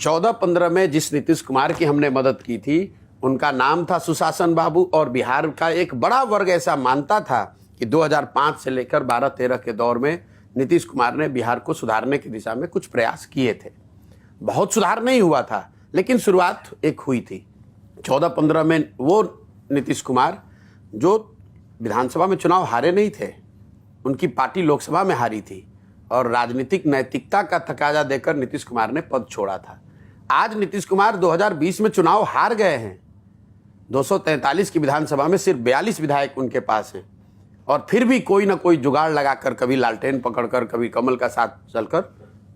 14-15 में जिस नीतीश कुमार की हमने मदद की थी उनका नाम था सुशासन बाबू, और बिहार का एक बड़ा वर्ग ऐसा मानता था कि 2005 से लेकर 12-13 के दौर में नीतीश कुमार ने बिहार को सुधारने की दिशा में कुछ प्रयास किए थे। बहुत सुधार नहीं हुआ था, लेकिन शुरुआत एक हुई थी। 14-15 में वो नीतीश कुमार जो विधानसभा में चुनाव हारे नहीं थे, उनकी पार्टी लोकसभा में हारी थी और राजनीतिक नैतिकता का तकाजा देकर नीतीश कुमार ने पद छोड़ा था। आज नीतीश कुमार 2020 में चुनाव हार गए हैं। 243 की विधानसभा में सिर्फ 42 विधायक उनके पास हैं, और फिर भी कोई ना कोई जुगाड़ लगाकर, कभी लालटेन पकड़कर, कभी कमल का साथ चलकर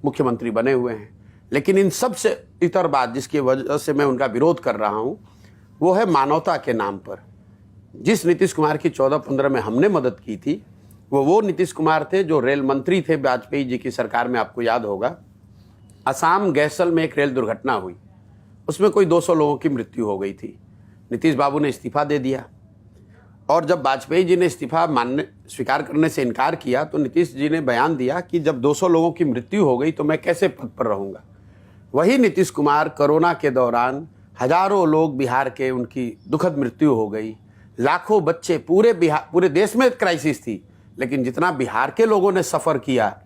मुख्यमंत्री बने हुए हैं। लेकिन इन सबसे इतर बात जिसकी वजह से मैं उनका विरोध कर रहा हूं, वो है मानवता के नाम पर। जिस नीतीश कुमार की 14-15 में हमने मदद की थी, वो नीतीश कुमार थे जो रेल मंत्री थे वाजपेयी जी की सरकार में। आपको याद होगा, असम गैसल में एक रेल दुर्घटना हुई, उसमें कोई 200 लोगों की मृत्यु हो गई थी। नीतीश बाबू ने इस्तीफा दे दिया, और जब वाजपेयी जी ने इस्तीफा स्वीकार करने से इनकार किया तो नीतीश जी ने बयान दिया कि जब 200 लोगों की मृत्यु हो गई तो मैं कैसे पद पर रहूँगा। वही नीतीश कुमार कोरोना के दौरान हजारों लोग बिहार के, उनकी दुखद मृत्यु हो गई, लाखों बच्चे, पूरे देश में क्राइसिस थी, लेकिन जितना बिहार के लोगों ने सफ़र किया,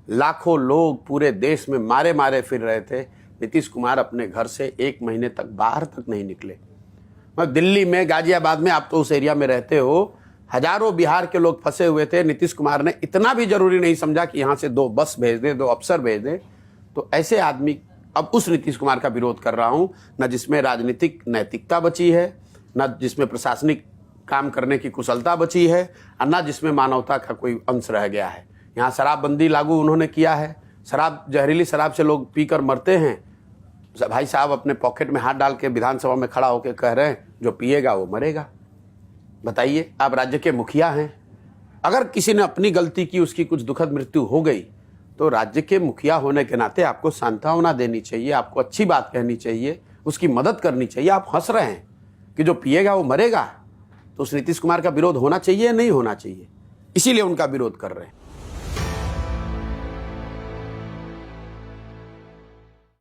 लाखों लोग पूरे देश में मारे मारे फिर रहे थे। नीतीश कुमार अपने घर से 1 महीने तक बाहर तक नहीं निकले। मैं दिल्ली में, गाजियाबाद में, आप तो उस एरिया में रहते हो, हजारों बिहार के लोग फंसे हुए थे। नीतीश कुमार ने इतना भी जरूरी नहीं समझा कि यहाँ से 2 बस भेज दें, 2 अफसर भेज दें। तो ऐसे आदमी, अब उस नीतीश कुमार का विरोध कर रहा हूँ, न जिसमें राजनीतिक नैतिकता बची है, न जिसमें प्रशासनिक काम करने की कुशलता बची है, और न जिसमें मानवता का कोई अंश रह गया है। यहाँ शराबबंदी लागू उन्होंने किया है, जहरीली शराब से लोग पीकर मरते हैं। भाई साहब अपने पॉकेट में हाथ डाल के विधानसभा में खड़ा होकर कह रहे हैं जो पिएगा वो मरेगा। बताइए, आप राज्य के मुखिया हैं, अगर किसी ने अपनी गलती की, उसकी कुछ दुखद मृत्यु हो गई, तो राज्य के मुखिया होने के नाते आपको सांत्वना देनी चाहिए, आपको अच्छी बात कहनी चाहिए, उसकी मदद करनी चाहिए। आप हंस रहे हैं कि जो पिएगा वो मरेगा, तो उस नीतीश कुमार का विरोध होना चाहिए या नहीं होना चाहिए? इसीलिए उनका विरोध कर रहे हैं।